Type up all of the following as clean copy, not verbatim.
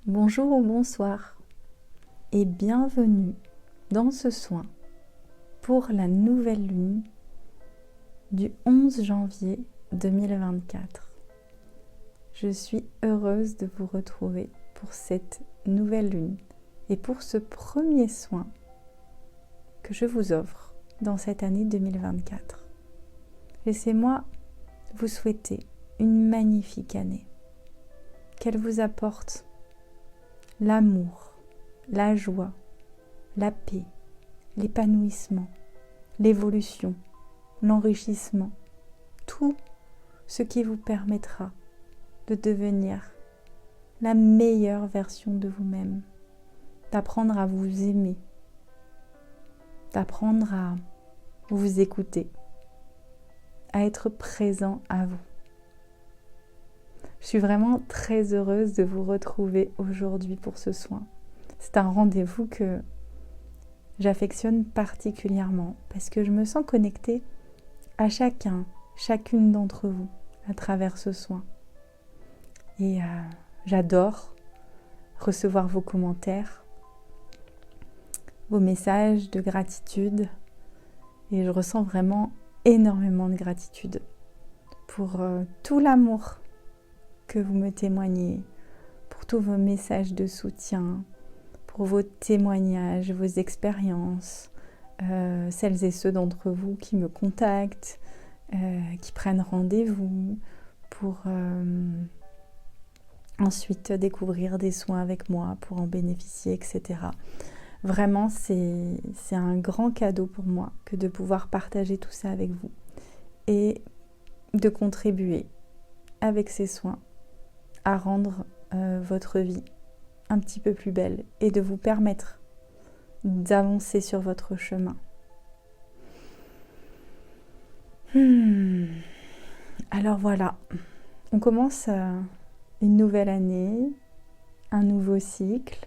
Bonjour ou bonsoir et bienvenue dans ce soin pour la nouvelle lune du 11 janvier 2024. Je suis heureuse de vous retrouver pour cette nouvelle lune et pour ce premier soin que je vous offre dans cette année 2024. Laissez-moi vous souhaiter une magnifique année, qu'elle vous apporte l'amour, la joie, la paix, l'épanouissement, l'évolution, l'enrichissement, tout ce qui vous permettra de devenir la meilleure version de vous-même, d'apprendre à vous aimer, d'apprendre à vous écouter, à être présent à vous. Je suis vraiment très heureuse de vous retrouver aujourd'hui pour ce soin. C'est un rendez-vous que j'affectionne particulièrement parce que je me sens connectée à chacune d'entre vous à travers ce soin. Et j'adore recevoir vos commentaires, vos messages de gratitude et je ressens vraiment énormément de gratitude pour tout l'amour que vous me témoignez, pour tous vos messages de soutien, pour vos témoignages, vos expériences, celles et ceux d'entre vous qui me contactent, qui prennent rendez-vous pour ensuite découvrir des soins avec moi, pour en bénéficier, etc. Vraiment, c'est un grand cadeau pour moi que de pouvoir partager tout ça avec vous et de contribuer avec ces soins à rendre votre vie un petit peu plus belle et de vous permettre d'avancer sur votre chemin. Alors voilà, on commence une nouvelle année, un nouveau cycle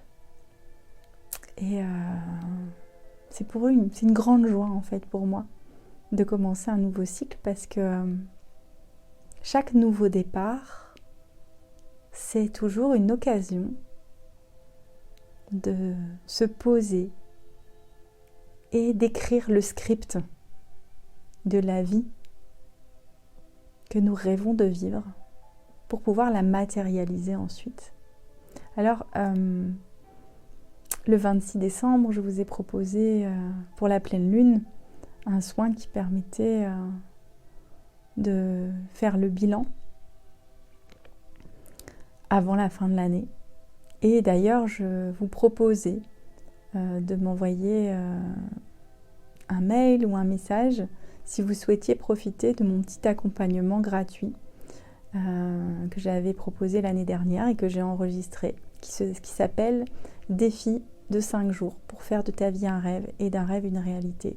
et c'est une grande joie en fait pour moi de commencer un nouveau cycle parce que chaque nouveau départ c'est toujours une occasion de se poser et d'écrire le script de la vie que nous rêvons de vivre pour pouvoir la matérialiser ensuite. Alors, le 26 décembre, je vous ai proposé pour la pleine lune un soin qui permettait de faire le bilan avant la fin de l'année. Et d'ailleurs, je vous proposais de m'envoyer un mail ou un message si vous souhaitiez profiter de mon petit accompagnement gratuit que j'avais proposé l'année dernière et que j'ai enregistré, qui s'appelle « Défi de 5 jours pour faire de ta vie un rêve et d'un rêve une réalité ».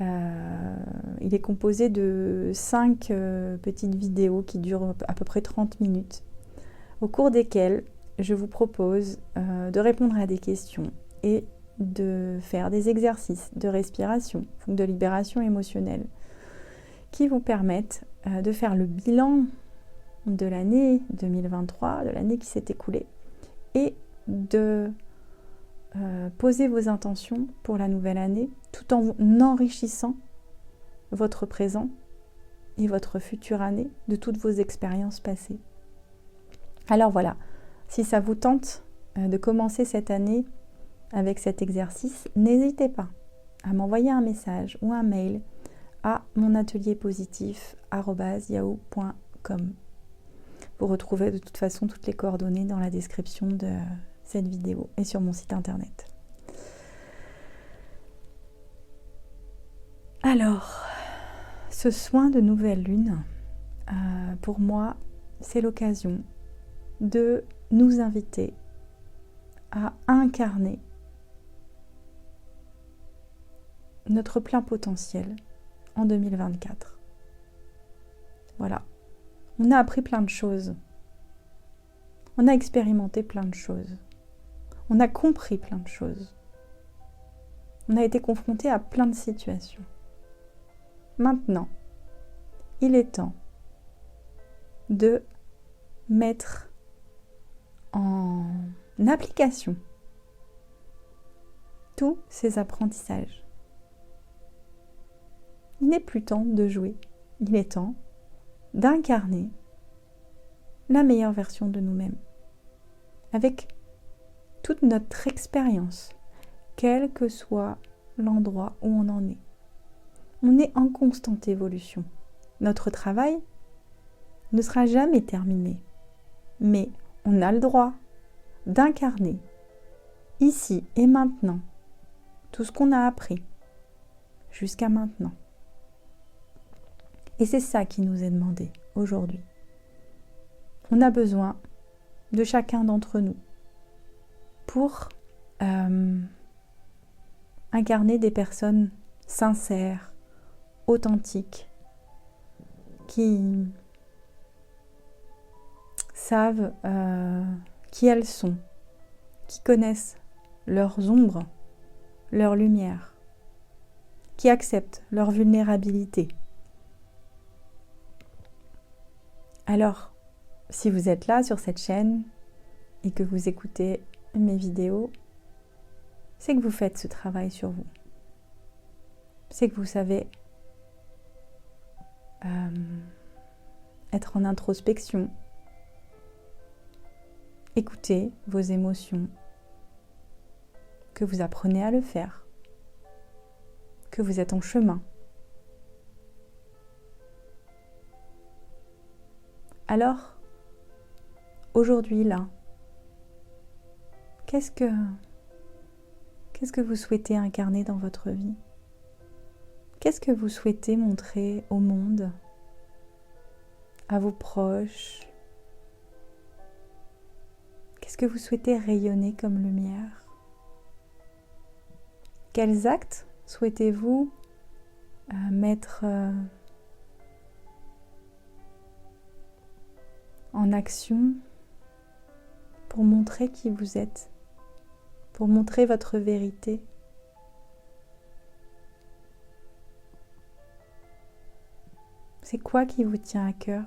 Il est composé de 5 petites vidéos qui durent à peu près 30 minutes, au cours desquelles je vous propose de répondre à des questions et de faire des exercices de respiration, de libération émotionnelle, qui vous permettent de faire le bilan de l'année 2023, de l'année qui s'est écoulée, et de poser vos intentions pour la nouvelle année, tout en enrichissant votre présent et votre future année de toutes vos expériences passées. Alors voilà, si ça vous tente de commencer cette année avec cet exercice, n'hésitez pas à m'envoyer un message ou un mail à monatelierpositif@yahoo.com. Vous retrouvez de toute façon toutes les coordonnées dans la description de cette vidéo et sur mon site internet. Alors, ce soin de nouvelle lune, pour moi, c'est l'occasion de nous inviter à incarner notre plein potentiel en 2024. Voilà. On a appris plein de choses. On a expérimenté plein de choses. On a compris plein de choses. On a été confronté à plein de situations. Maintenant, il est temps de mettre en application tous ces apprentissages. Il n'est plus temps de jouer, il est temps d'incarner la meilleure version de nous-mêmes, avec toute notre expérience, quel que soit l'endroit où on en est. On est en constante évolution. Notre travail ne sera jamais terminé, mais on a le droit d'incarner, ici et maintenant, tout ce qu'on a appris jusqu'à maintenant. Et c'est ça qui nous est demandé aujourd'hui. On a besoin de chacun d'entre nous pour incarner des personnes sincères, authentiques, qui savent qui elles sont, qui connaissent leurs ombres, leurs lumières, qui acceptent leur vulnérabilité. Alors, si vous êtes là sur cette chaîne et que vous écoutez mes vidéos, c'est que vous faites ce travail sur vous. C'est que vous savez être en introspection, écouter vos émotions, que vous apprenez à le faire, que vous êtes en chemin. Alors, aujourd'hui, là, qu'est-ce que vous souhaitez incarner dans votre vie? Qu'est-ce que vous souhaitez montrer au monde, à vos proches? Qu'est-ce que vous souhaitez rayonner comme lumière? Quels actes souhaitez-vous mettre en action pour montrer qui vous êtes, pour montrer votre vérité? C'est quoi qui vous tient à cœur?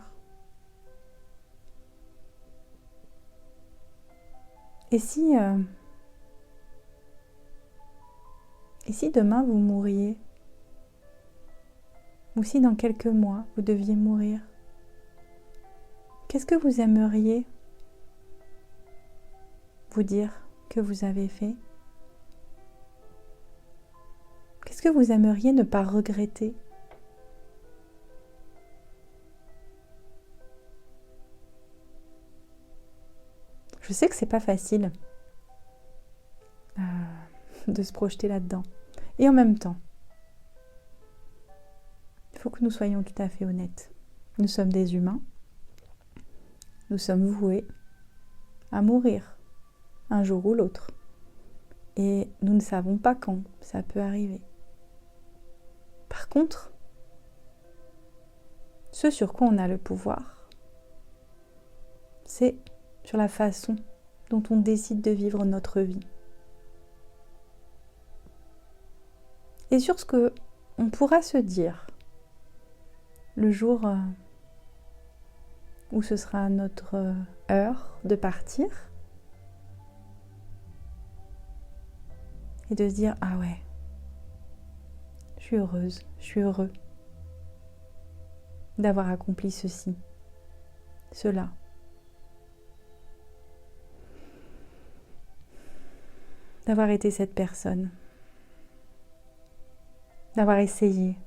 Et si demain vous mouriez, ou si dans quelques mois vous deviez mourir, qu'est-ce que vous aimeriez vous dire que vous avez fait? Qu'est-ce que vous aimeriez ne pas regretter? Je sais que c'est pas facile de se projeter là-dedans. Et en même temps, il faut que nous soyons tout à fait honnêtes. Nous sommes des humains. Nous sommes voués à mourir un jour ou l'autre. Et nous ne savons pas quand ça peut arriver. Par contre, ce sur quoi on a le pouvoir, c'est sur la façon dont on décide de vivre notre vie. Et sur ce que on pourra se dire le jour où ce sera notre heure de partir, et de se dire « Ah ouais, je suis heureuse, je suis heureux d'avoir accompli ceci, cela. » D'avoir été cette personne, d'avoir essayé,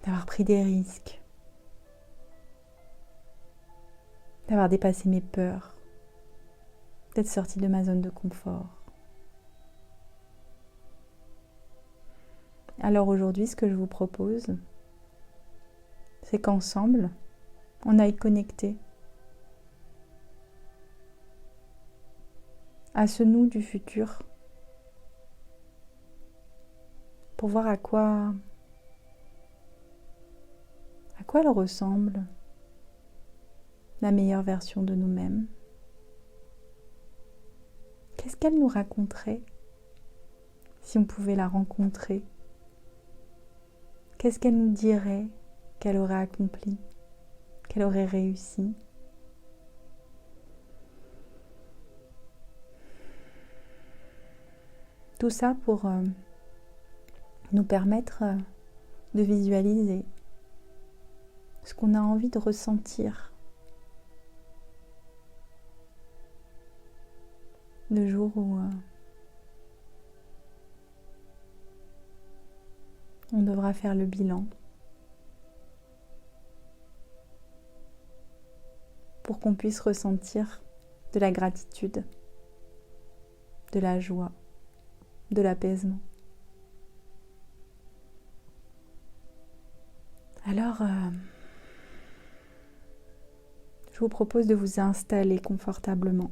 d'avoir pris des risques, d'avoir dépassé mes peurs, d'être sortie de ma zone de confort. Alors aujourd'hui, ce que je vous propose, c'est qu'ensemble, on aille connecter à ce nous du futur pour voir à quoi elle ressemble, la meilleure version de nous-mêmes. Qu'est-ce qu'elle nous raconterait si on pouvait la rencontrer? Qu'est-ce qu'elle nous dirait qu'elle aurait accompli, qu'elle aurait réussi? Tout ça pour nous permettre de visualiser ce qu'on a envie de ressentir le jour où on devra faire le bilan, pour qu'on puisse ressentir de la gratitude, de la joie, de l'apaisement. Alors, je vous propose de vous installer confortablement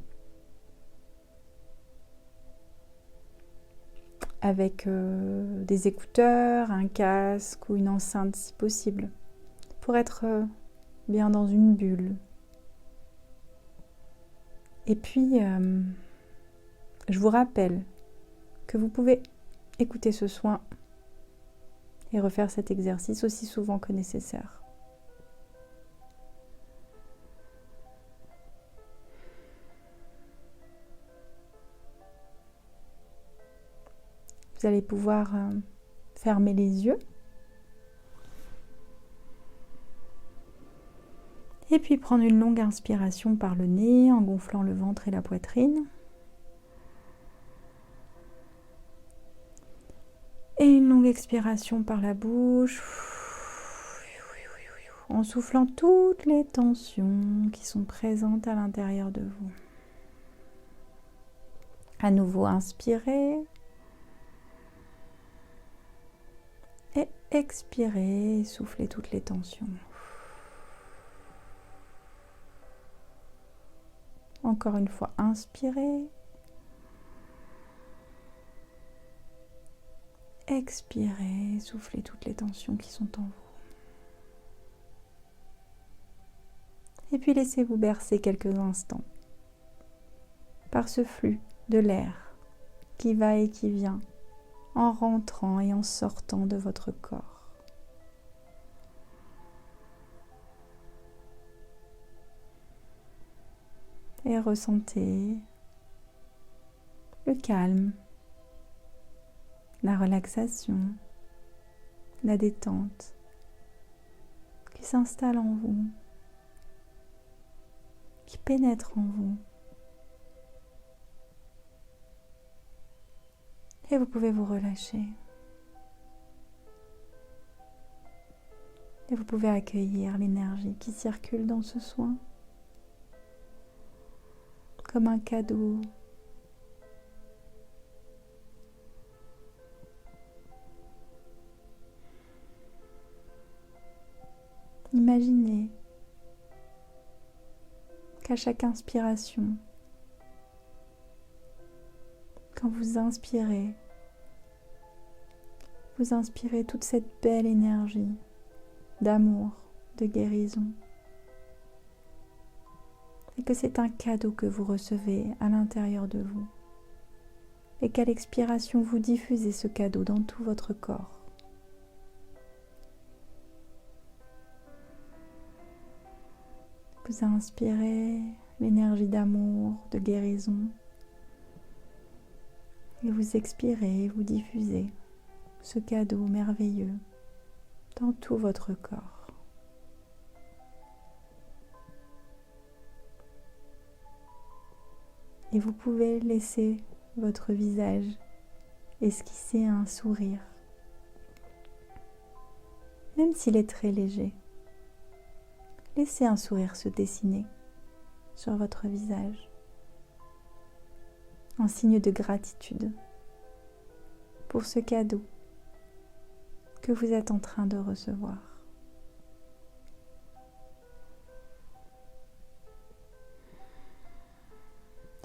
avec des écouteurs, un casque ou une enceinte si possible, pour être bien dans une bulle. Et puis, je vous rappelle que vous pouvez écouter ce soin et refaire cet exercice aussi souvent que nécessaire. Vous allez pouvoir fermer les yeux et puis prendre une longue inspiration par le nez en gonflant le ventre et la poitrine. Et une longue expiration par la bouche en soufflant toutes les tensions qui sont présentes à l'intérieur de vous. À nouveau, inspirez. Et expirez, soufflez toutes les tensions. Encore une fois, inspirez. Expirez, soufflez toutes les tensions qui sont en vous. Et puis laissez-vous bercer quelques instants par ce flux de l'air qui va et qui vient en rentrant et en sortant de votre corps. Et ressentez le calme, la relaxation, la détente qui s'installe en vous, qui pénètre en vous. Et vous pouvez vous relâcher. Et vous pouvez accueillir l'énergie qui circule dans ce soin comme un cadeau. Imaginez qu'à chaque inspiration, quand vous inspirez toute cette belle énergie d'amour, de guérison, et que c'est un cadeau que vous recevez à l'intérieur de vous, et qu'à l'expiration, vous diffusez ce cadeau dans tout votre corps. Vous inspirez l'énergie d'amour, de guérison, et vous expirez, vous diffusez ce cadeau merveilleux dans tout votre corps. Et vous pouvez laisser votre visage esquisser un sourire, même s'il est très léger. Laissez un sourire se dessiner sur votre visage en signe de gratitude pour ce cadeau que vous êtes en train de recevoir.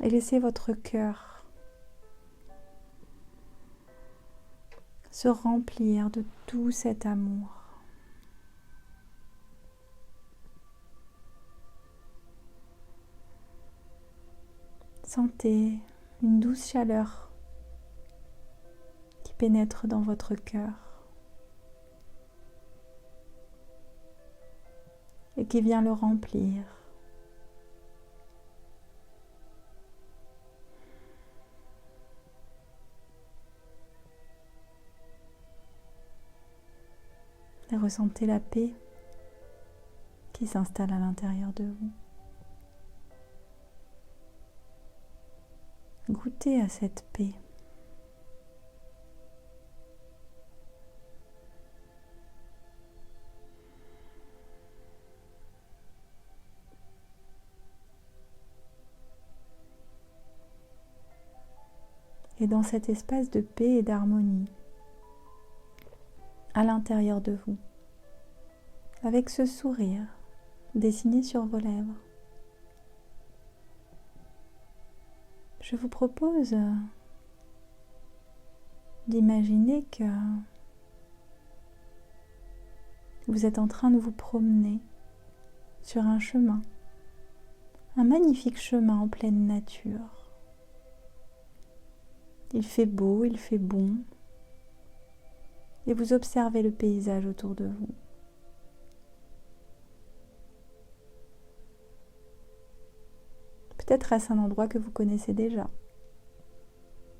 Et laissez votre cœur se remplir de tout cet amour. Sentez une douce chaleur qui pénètre dans votre cœur et qui vient le remplir. et ressentez la paix qui s'installe à l'intérieur de vous. Goûtez à cette paix. Et dans cet espace de paix et d'harmonie, à l'intérieur de vous, avec ce sourire dessiné sur vos lèvres, je vous propose d'imaginer que vous êtes en train de vous promener sur un chemin, un magnifique chemin en pleine nature. Il fait beau, il fait bon, et vous observez le paysage autour de vous. Peut-être est-ce un endroit que vous connaissez déjà.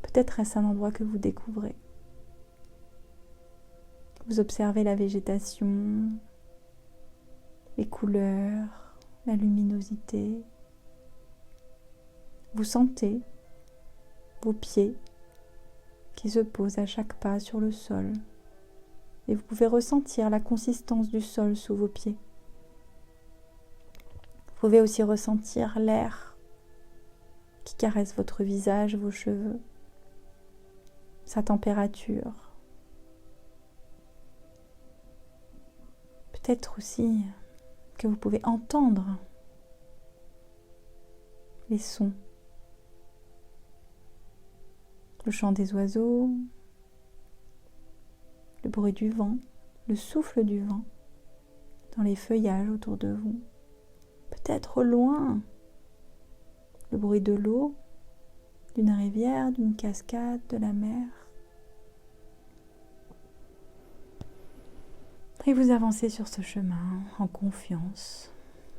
Peut-être est-ce un endroit que vous découvrez. Vous observez la végétation, les couleurs, la luminosité. Vous sentez vos pieds qui se posent à chaque pas sur le sol. Et vous pouvez ressentir la consistance du sol sous vos pieds. Vous pouvez aussi ressentir l'air qui caresse votre visage, vos cheveux, sa température. Peut-être aussi que vous pouvez entendre les sons, le chant des oiseaux, le bruit du vent, le souffle du vent dans les feuillages autour de vous. Peut-être au loin, le bruit de l'eau, d'une rivière, d'une cascade, de la mer. Et vous avancez sur ce chemin en confiance.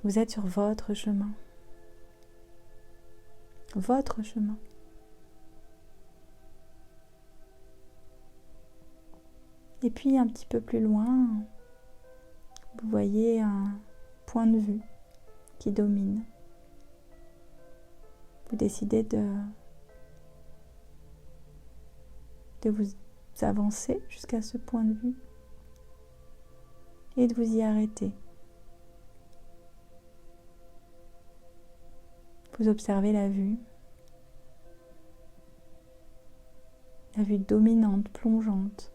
Vous êtes sur votre chemin. Votre chemin. Et puis un petit peu plus loin, vous voyez un point de vue qui domine. Vous décidez de vous avancer jusqu'à ce point de vue et de vous y arrêter. Vous observez la vue dominante, plongeante,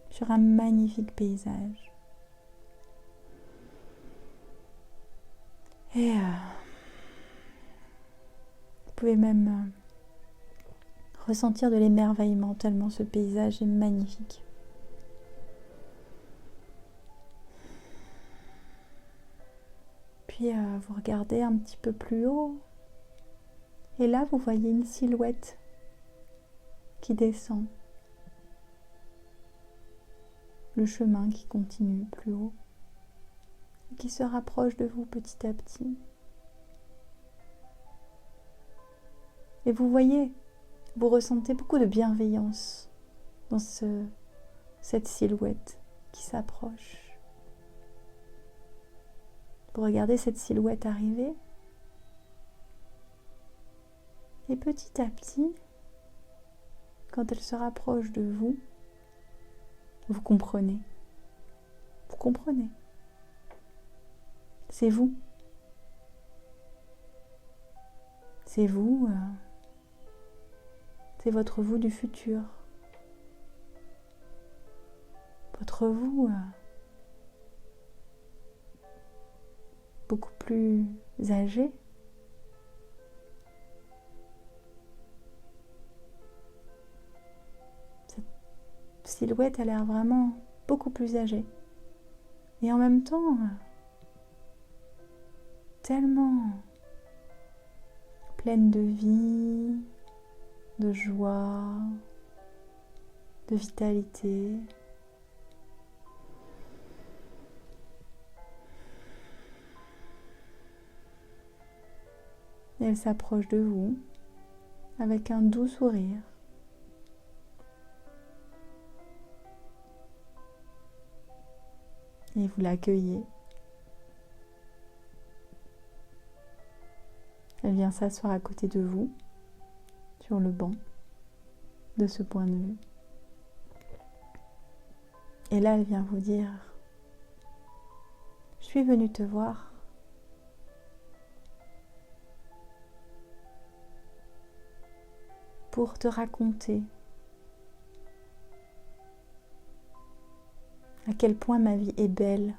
sur un magnifique paysage. Et vous pouvez même ressentir de l'émerveillement tellement ce paysage est magnifique. Puis vous regardez un petit peu plus haut et là vous voyez une silhouette qui descend. Le chemin qui continue plus haut et qui se rapproche de vous petit à petit. Et vous voyez, vous ressentez beaucoup de bienveillance dans cette silhouette qui s'approche. Vous regardez cette silhouette arriver et petit à petit, quand elle se rapproche de vous, vous comprenez. Vous comprenez. C'est vous. C'est vous. C'est votre vous du futur. Votre vous beaucoup plus âgé. Cette silhouette a l'air vraiment beaucoup plus âgée. Et en même temps, tellement pleine de vie, de joie, de vitalité. Et elle s'approche de vous avec un doux sourire. et vous l'accueillez. Elle vient s'asseoir à côté de vous, sur le banc, de ce point de vue. Et là, elle vient vous dire, je suis venue te voir pour te raconter à quel point ma vie est belle,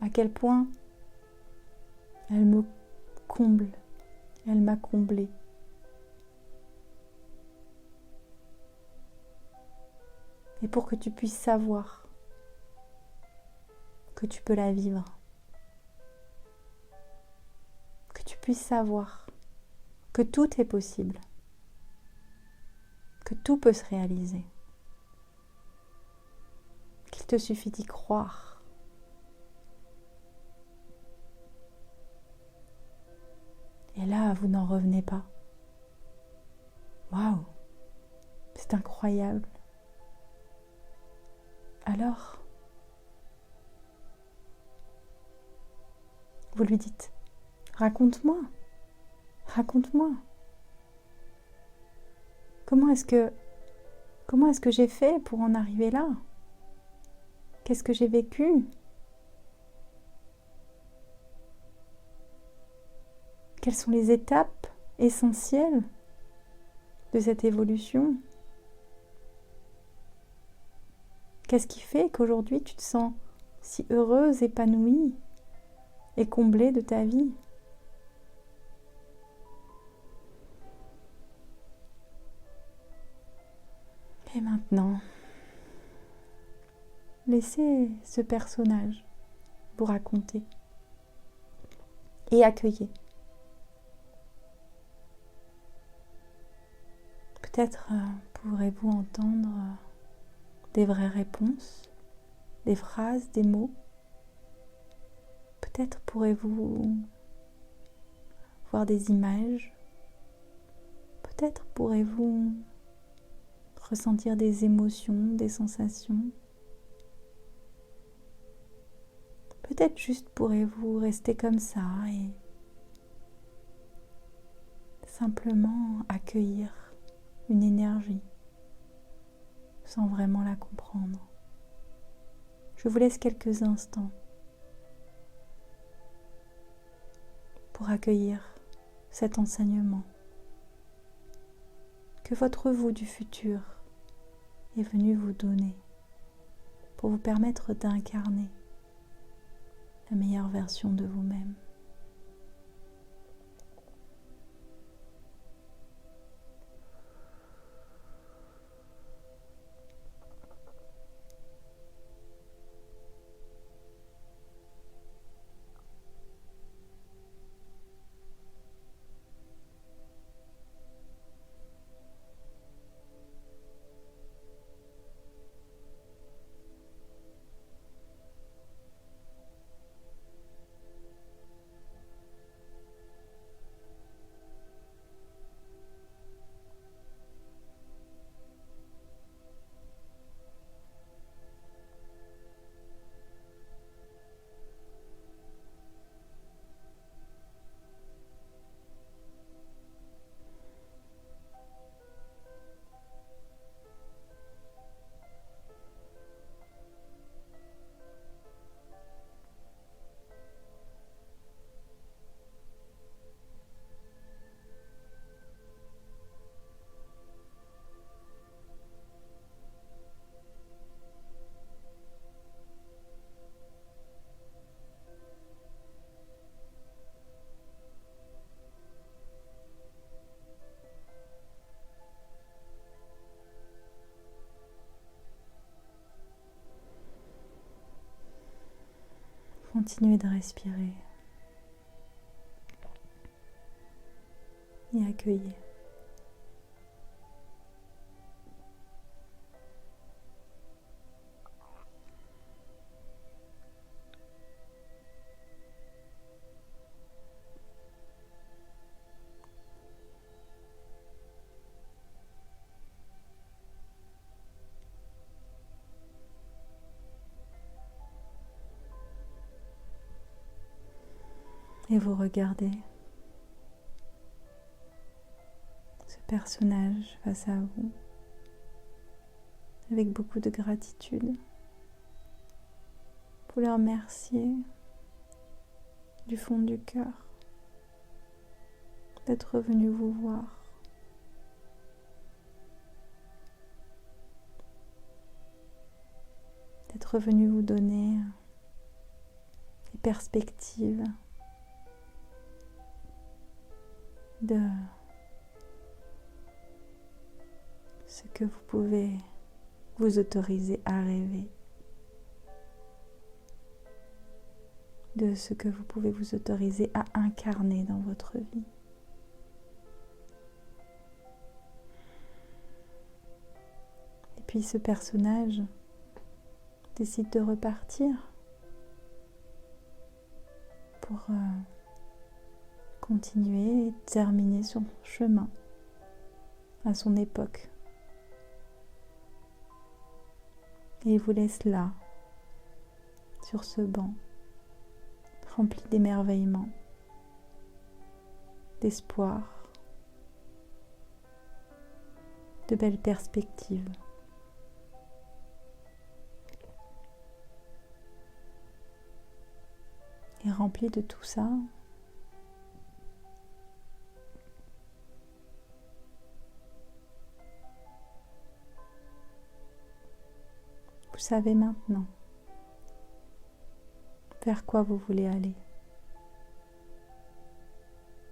à quel point elle me comble, elle m'a comblée. Et pour que tu puisses savoir que tu peux la vivre, que tu puisses savoir que tout est possible, que tout peut se réaliser, qu'il te suffit d'y croire. Et là, vous n'en revenez pas. Waouh, c'est incroyable. Alors, vous lui dites, raconte-moi, raconte-moi. Comment est-ce que j'ai fait pour en arriver là? Qu'est-ce que j'ai vécu? Quelles sont les étapes essentielles de cette évolution? Qu'est-ce qui fait qu'aujourd'hui tu te sens si heureuse, épanouie et comblée de ta vie? Et maintenant, laissez ce personnage vous raconter et accueillez. Peut-être pourrez-vous entendre des vraies réponses, des phrases, des mots. Peut-être pourrez-vous voir des images. Peut-être pourrez-vous ressentir des émotions, des sensations. Peut-être juste pourrez-vous rester comme ça et simplement accueillir une énergie sans vraiment la comprendre. Je vous laisse quelques instants pour accueillir cet enseignement que votre vous du futur est venu vous donner pour vous permettre d'incarner la meilleure version de vous-même. Continuez de respirer et accueillez. Et vous regardez ce personnage face à vous avec beaucoup de gratitude. Vous le remerciez du fond du cœur d'être venu vous voir. D'être venu vous donner des perspectives de ce que vous pouvez vous autoriser à rêver, de ce que vous pouvez vous autoriser à incarner dans votre vie. Et puis ce personnage décide de repartir pour continuer et terminer son chemin à son époque. Et il vous laisse là, sur ce banc, rempli d'émerveillement, d'espoir, de belles perspectives. Et rempli de tout ça, vous savez maintenant vers quoi vous voulez aller.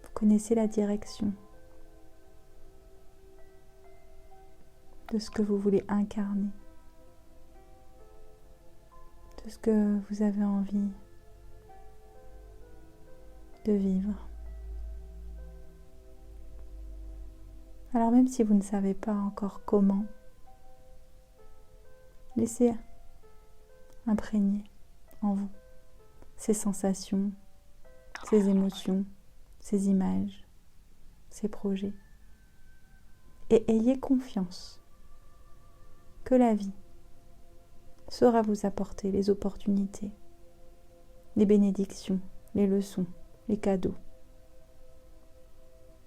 Vous connaissez la direction de ce que vous voulez incarner, de ce que vous avez envie de vivre. Alors même si vous ne savez pas encore comment, laissez imprégner en vous ces sensations, ces émotions, ces images, ces projets. Et ayez confiance que la vie saura vous apporter les opportunités, les bénédictions, les leçons, les cadeaux,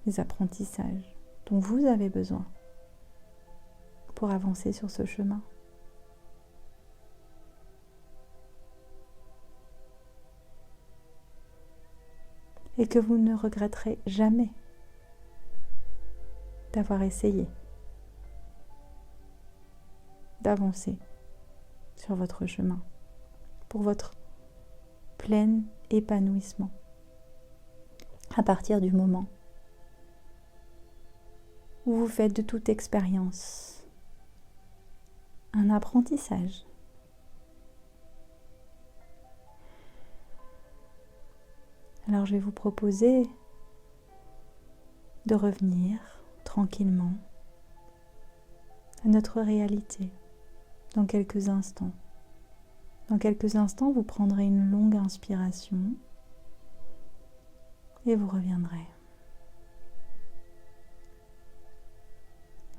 les apprentissages dont vous avez besoin pour avancer sur ce chemin. Et que vous ne regretterez jamais d'avoir essayé d'avancer sur votre chemin pour votre plein épanouissement à partir du moment où vous faites de toute expérience un apprentissage. Alors je vais vous proposer de revenir tranquillement à notre réalité dans quelques instants. Dans quelques instants, vous prendrez une longue inspiration et vous reviendrez.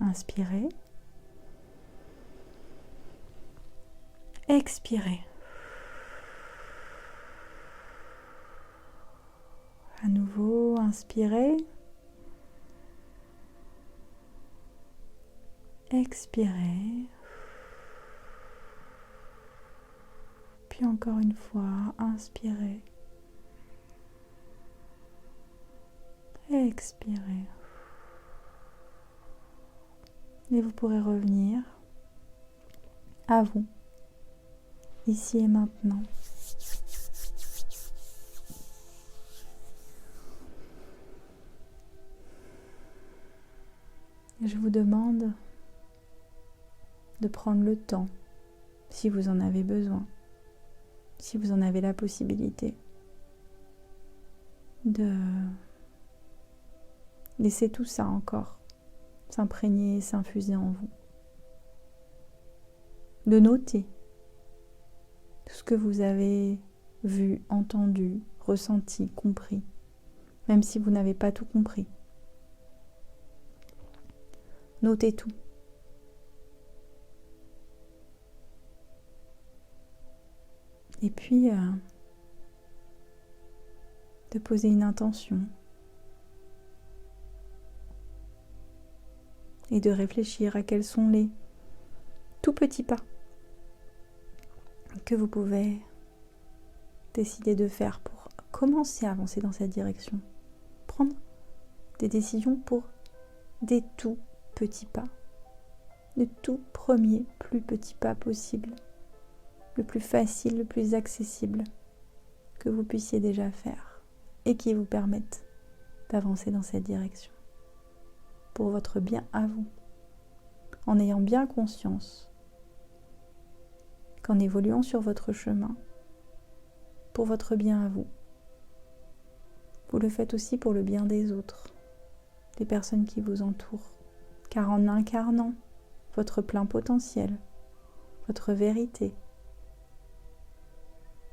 Inspirez. Expirez. À nouveau, inspirez. Expirez. Puis encore une fois, inspirez. Expirez. Et vous pourrez revenir à vous, ici et maintenant. Et je vous demande de prendre le temps, si vous en avez besoin, si vous en avez la possibilité, de laisser tout ça encore s'imprégner, s'infuser en vous. De noter tout ce que vous avez vu, entendu, ressenti, compris, même si vous n'avez pas tout compris. Notez tout. Et puis, de poser une intention et de réfléchir à quels sont les tout petits pas que vous pouvez décider de faire pour commencer à avancer dans cette direction. Prendre des décisions pour des tout petits pas. Le tout premier, plus petit pas possible. Le plus facile, le plus accessible que vous puissiez déjà faire et qui vous permettent d'avancer dans cette direction. Pour votre bien à vous. En ayant bien conscience qu'en évoluant sur votre chemin, pour votre bien à vous, vous le faites aussi pour le bien des autres, des personnes qui vous entourent. Car en incarnant votre plein potentiel, votre vérité,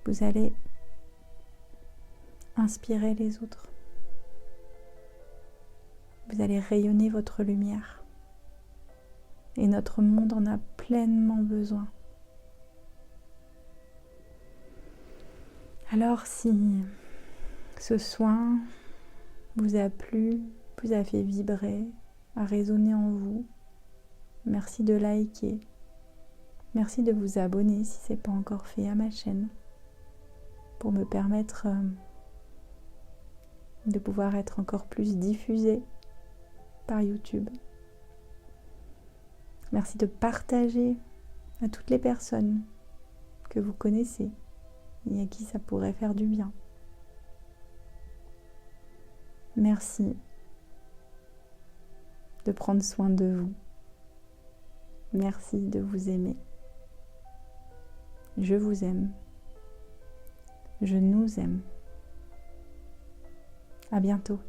vous allez inspirer les autres. Vous allez rayonner votre lumière. Et notre monde en a pleinement besoin. Alors si ce soin vous a plu, vous a fait vibrer, a résonné en vous, merci de liker. Merci de vous abonner si ce n'est pas encore fait à ma chaîne pour me permettre de pouvoir être encore plus diffusée par YouTube. Merci de partager à toutes les personnes que vous connaissez et à qui ça pourrait faire du bien. Merci de prendre soin de vous. Merci de vous aimer. Je vous aime. Je nous aime. À bientôt.